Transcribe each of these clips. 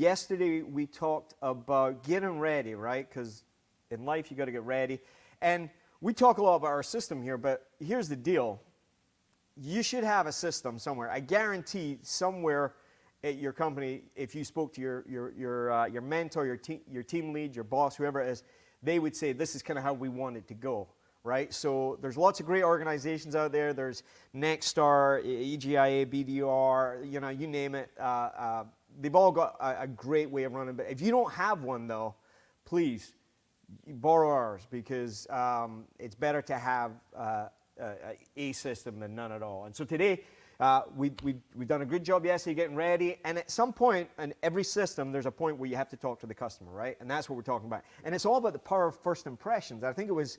yesterday we talked about getting ready, right? Because in life you got to get ready. And we talk a lot about our system here, but here's the deal. You should have a system somewhere. I guarantee somewhere at your company, if you spoke to your mentor, your team lead, your boss, whoever it is, they would say this is kind of how we want it to go, right? So there's lots of great organizations out there. There's Nexstar, EGIA, BDR, you know, you name it. They've all got a great way of running. But if you don't have one, though, please borrow ours, because it's better to have a system than none at all. And so today, we've done a good job yesterday getting ready, and at some point in every system there's a point where you have to talk to the customer, right? And that's what we're talking about. And it's all about the power of first impressions. I think it was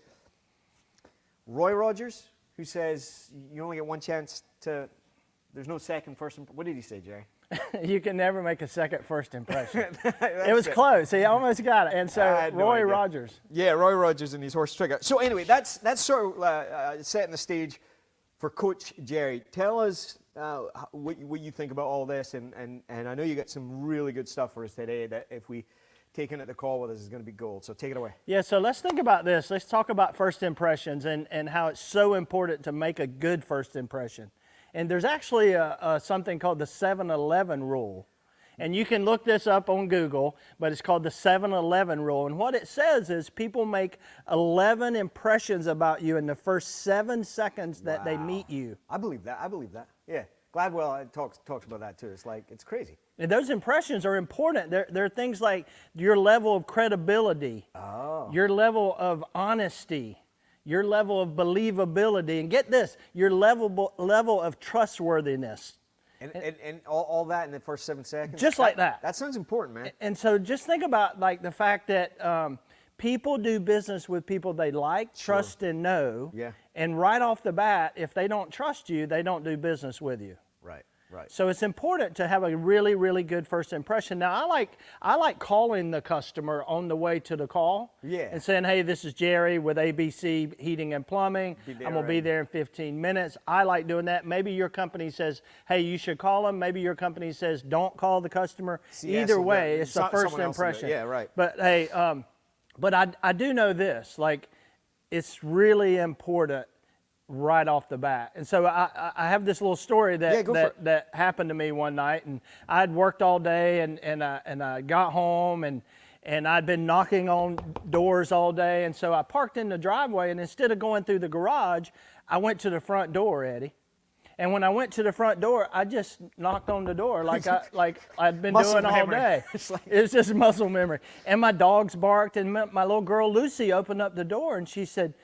Roy Rogers who says you only get one chance to, there's no second first impression. What did he say, Jerry? You can never make a second first impression. It was close. He almost got it. And so Roy Rogers. Yeah, Roy Rogers and his horse trigger. So anyway, that's sort of setting the stage for Coach Jerry. Tell us what you think about all this, and I know you got some really good stuff for us today that if we take in at the call with us is going to be gold. So take it away. Yeah, so let's think about this. Let's talk about first impressions and how it's so important to make a good first impression. And there's actually something called the 7-11 rule. And you can look this up on Google, but it's called the 7-11 rule. And what it says is people make 11 impressions about you in the first 7 seconds that they meet you. I believe that. I believe that. Yeah. Gladwell talks about that too. It's like, it's crazy. And those impressions are important. They're things like your level of credibility, your level of honesty, your level of believability, and get this, your level of trustworthiness. And all that in the first 7 seconds? Just like that. That sounds important, man. And so just think about like the fact that people do business with people they like, trust, and know. Yeah. And right off the bat, if they don't trust you, they don't do business with you. Right. Right. So it's important to have a really, really good first impression. Now, I like calling the customer on the way to the call. Yeah. And saying, hey, this is Jerry with ABC Heating and Plumbing. I'm going to be there in 15 minutes. I like doing that. Maybe your company says, hey, you should call them. Maybe your company says, don't call the customer. Either way, it's a first impression. Yeah, right. But hey, but I do know this, like, it's really important right off the bat. And so I have this little story that happened to me one night, and I'd worked all day and I got home and I'd been knocking on doors all day, and so I parked in the driveway, and instead of going through the garage, I went to the front door, Eddie. And when I went to the front door, I just knocked on the door like I'd been doing all day. It's just muscle memory. And my dogs barked, and my little girl Lucy opened up the door, and she said,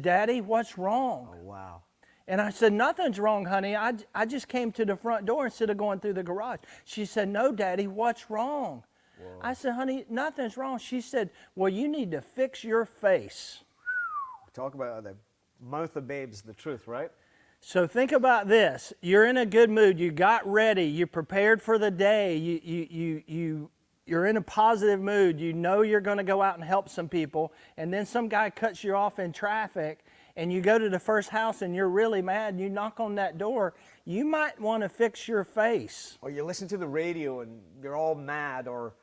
Daddy, what's wrong? Oh, wow. And I said, nothing's wrong, honey. I just came to the front door instead of going through the garage. She said, no, Daddy, what's wrong? Whoa. I said, honey, nothing's wrong. She said, well, you need to fix your face. Talk about the mouth of babes, the truth, right? So think about this. You're in a good mood. You got ready. You prepared for the day. You're in a positive mood. You know you're going to go out and help some people, and then some guy cuts you off in traffic, and you go to the first house and you're really mad, and you knock on that door. You might want to fix your face. Or you listen to the radio and you're all mad, or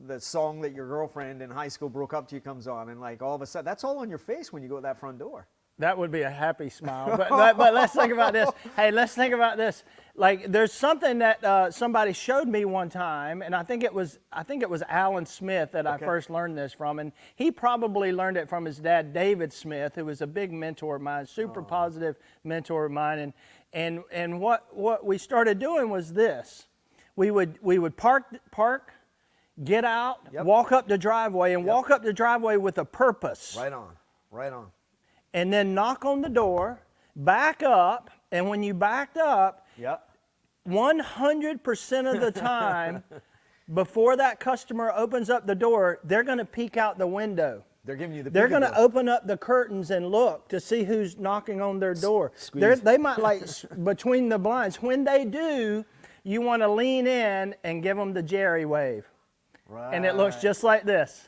the song that your girlfriend in high school broke up to you comes on, and like all of a sudden, that's all on your face when you go to that front door. That would be a happy smile. But let's think about this. Hey, let's think about this. Like, there's something that somebody showed me one time, and I think it was Alan Smith that I first learned this from, and he probably learned it from his dad, David Smith, who was a big mentor of mine, super positive mentor of mine. And what we started doing was this: we would park, get out, walk up the driveway, and walk up the driveway with a purpose. Right on. Right on. And then knock on the door, back up, and when you backed up, 100% of the time, before that customer opens up the door, they're going to peek out the window. They're giving you the. They're going to open up the curtains and look to see who's knocking on their door. They might like between the blinds. When they do, you want to lean in and give them the Jerry wave. Right. And it looks just like this.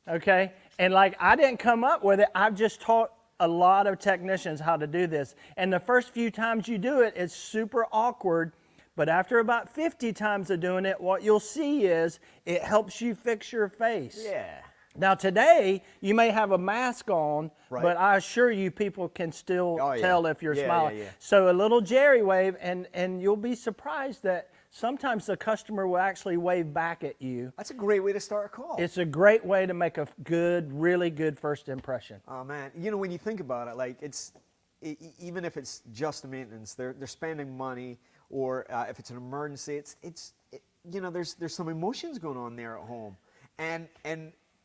Okay? And like, I didn't come up with it. I've just taught a lot of technicians how to do this. And the first few times you do it, it's super awkward. But after about 50 times of doing it, what you'll see is it helps you fix your face. Yeah. Now today, you may have a mask on, but I assure you people can still tell if you're smiling. So a little Jerry wave, and you'll be surprised that sometimes the customer will actually wave back at you. That's a great way to start a call. It's a great way to make a good, really good first impression. Oh man, you know, when you think about it, like even if it's just the maintenance, they're spending money, or if it's an emergency, you know, there's some emotions going on there at home, and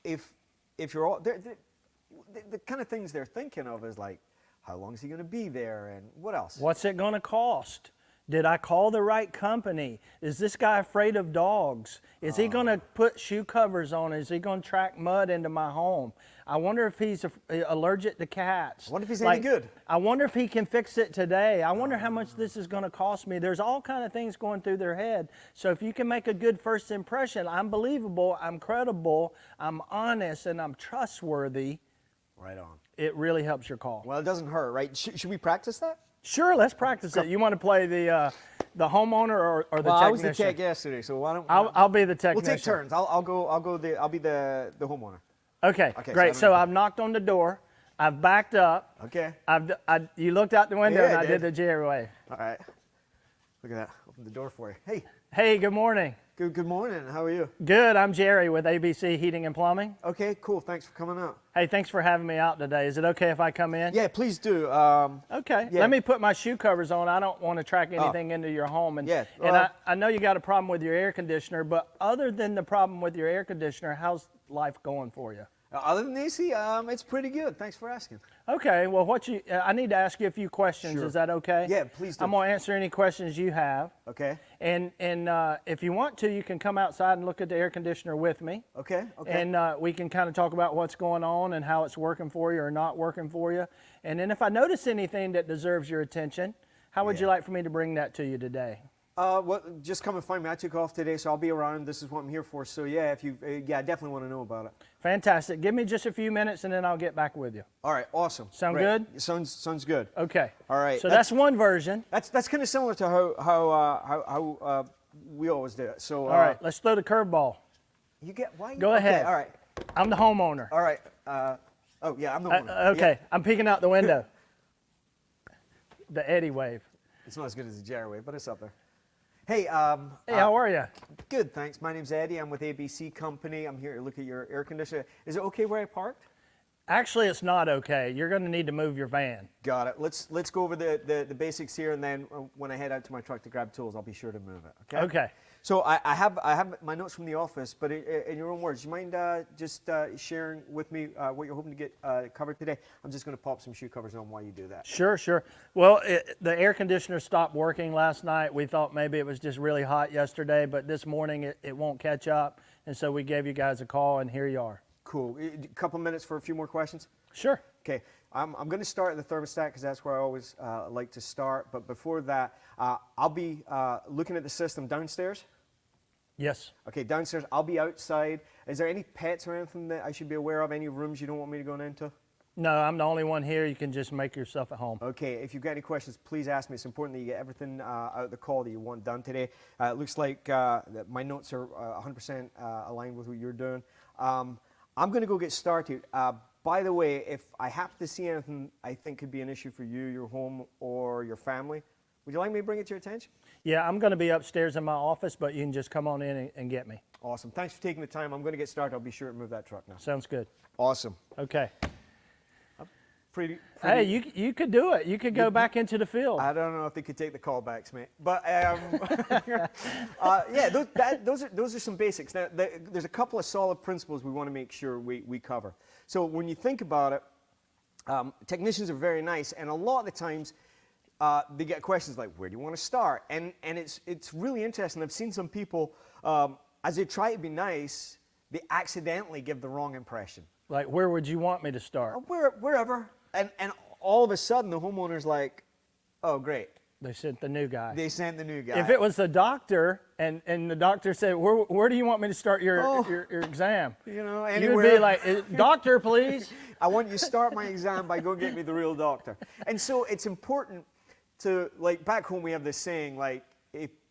if you're all the kind of things they're thinking of is like, how long is he going to be there, and what else? What's it going to cost? Did I call the right company? Is this guy afraid of dogs? Is he going to put shoe covers on? Is he going to track mud into my home? I wonder if he's allergic to cats. I wonder if he's any good. I wonder if he can fix it today. I wonder how much this is going to cost me. There's all kind of things going through their head. So if you can make a good first impression, I'm believable, I'm credible, I'm honest, and I'm trustworthy. Right on. It really helps your call. Well, it doesn't hurt, right? Should we practice that? Sure, let's practice it. You want to play the homeowner or the technician? I was the tech yesterday, so why don't I'll be the technician. We'll take turns. I'll be the homeowner. Okay, great. So I've knocked on the door. I've backed up. Okay. You looked out the window and I did the Jerry wave. All right. Look at that. Open the door for you. Hey. Hey, good morning. Good morning. How are you? Good. I'm Jerry with ABC Heating and Plumbing. Okay, cool. Thanks for coming out. Hey, thanks for having me out today. Is it okay if I come in? Yeah, please do. Okay. Yeah. Let me put my shoe covers on. I don't want to track anything into your home. And, I know you got a problem with your air conditioner, but other than the problem with your air conditioner, how's life going for you? Other than AC, it's pretty good. Thanks for asking. Okay. Well, I need to ask you a few questions. Sure. Is that okay? Yeah, please do. I'm going to answer any questions you have. Okay. And if you want to, you can come outside and look at the air conditioner with me. Okay. Okay. And we can kind of talk about what's going on and how it's working for you or not working for you. And then if I notice anything that deserves your attention, how would you like for me to bring that to you today? Well, just come and find me. I took off today, so I'll be around. This is what I'm here for. So yeah, if you, I definitely want to know about it. Fantastic. Give me just a few minutes, and then I'll get back with you. All right. Awesome. Sound good? Sounds good. Okay. All right. So that's one version. That's kind of similar to how we always do it. So. All right. Let's throw the curveball. Go ahead. All right. I'm the homeowner. All right. Oh yeah, I'm the homeowner. Okay. Yeah. I'm peeking out the window. The Eddie wave. It's not as good as the Jerry wave, but it's up there. Hey, hey, how are you? Good, thanks. My name's Eddie. I'm with ABC Company. I'm here to look at your air conditioner. Is it okay where I parked? Actually, it's not okay. You're going to need to move your van. Got it. Let's go over the basics here, and then when I head out to my truck to grab tools, I'll be sure to move it. Okay. Okay. So I have my notes from the office, but in your own words, do you mind just sharing with me what you're hoping to get covered today? I'm just going to pop some shoe covers on while you do that. Sure, sure. Well, the air conditioner stopped working last night. We thought maybe it was just really hot yesterday, but this morning it won't catch up, and so we gave you guys a call, and here you are. Cool. A couple minutes for a few more questions? Sure. Okay. I'm going to start at the thermostat because that's where I always like to start. But before that, I'll be looking at the system downstairs. Yes. Okay, downstairs. I'll be outside. Is there any pets or anything that I should be aware of? Any rooms you don't want me to go into? No, I'm the only one here. You can just make yourself at home. Okay, if you've got any questions, please ask me. It's important that you get everything out of the call that you want done today. It looks like that my notes are 100% aligned with what you're doing. I'm going to go get started. By the way, if I happen to see anything I think could be an issue for you, your home, or your family, would you like me to bring it to your attention? Yeah, I'm going to be upstairs in my office, but you can just come on in and get me. Awesome. Thanks for taking the time. I'm going to get started. I'll be sure to move that truck now. Sounds good. Awesome. Okay. Pretty. Hey, you could do it. You could go back into the field. I don't know if they could take the callbacks, mate. But yeah, those are some basics. Now, there's a couple of solid principles we want to make sure we cover. So when you think about it, technicians are very nice, and a lot of the times they get questions like, "Where do you want to start?" And it's really interesting. I've seen some people as they try to be nice, they accidentally give the wrong impression. Like, where would you want me to start? Wherever. And all of a sudden, the homeowner's like, "Oh, great. They sent the new guy." They sent the new guy. If it was the doctor, and the doctor said, where do you want me to start your exam? You know, You anywhere. would be like, "Doctor, please." I want you to start my exam by going get me the real doctor. And so it's important to, like, back home we have this saying, like,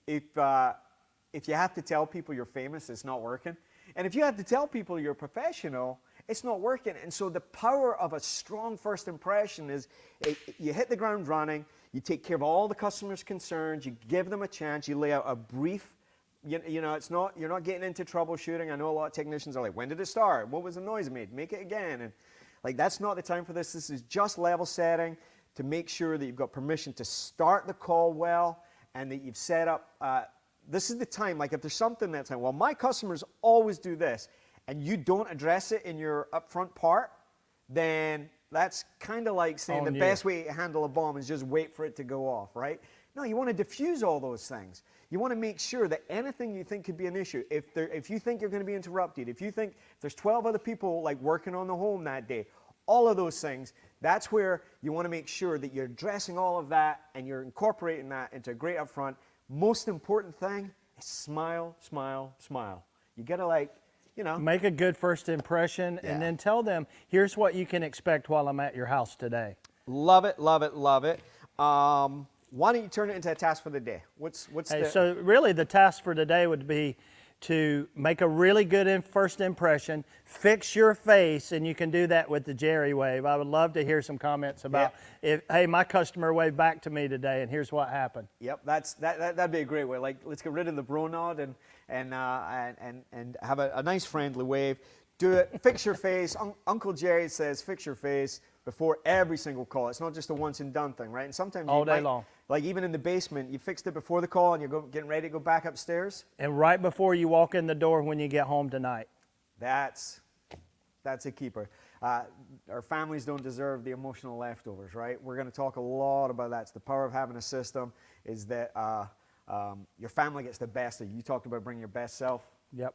if you have to tell people you're famous, it's not working. And if you have to tell people you're professional, it's not working. And so the power of a strong first impression is you hit the ground running, you take care of all the customers' concerns, you give them a chance, you lay out a brief, you know, you're not getting into troubleshooting. I know a lot of technicians are like, when did it start? What was the noise made? Make it again. And like, that's not the time for this. This is just level setting to make sure that you've got permission to start the call well and that you've set up, this is the time, like if there's something that's like, well, my customers always do this, and you don't address it in your upfront part, then that's kind of like saying the best way to handle a bomb is just wait for it to go off, right? No, you want to diffuse all those things. You want to make sure that anything you think could be an issue, if you think you're going to be interrupted, if you think there's 12 other people like working on the home that day, all of those things, that's where you want to make sure that you're addressing all of that and you're incorporating that into a great upfront. Most important thing is smile, smile, smile. You got to like, you know. Make a good first impression and then tell them, here's what you can expect while I'm at your house today. Love it, love it, love it. Why don't you turn it into a task for the day? So really the task for today would be to make a really good first impression, fix your face, and you can do that with the Jerry wave. I would love to hear some comments about, hey, my customer waved back to me today, and here's what happened. Yep, that'd be a great way. Like, let's get rid of the bro nod and have a nice friendly wave. Do it, fix your face. Uncle Jerry says fix your face before every single call. It's not just a once and done thing, right? And sometimes all day long. Like even in the basement, you fixed it before the call and you're getting ready to go back upstairs. And right before you walk in the door when you get home tonight. That's a keeper. Our families don't deserve the emotional leftovers, right? We're going to talk a lot about that. It's the power of having a system is that your family gets the best of you. You talked about bringing your best self. Yep.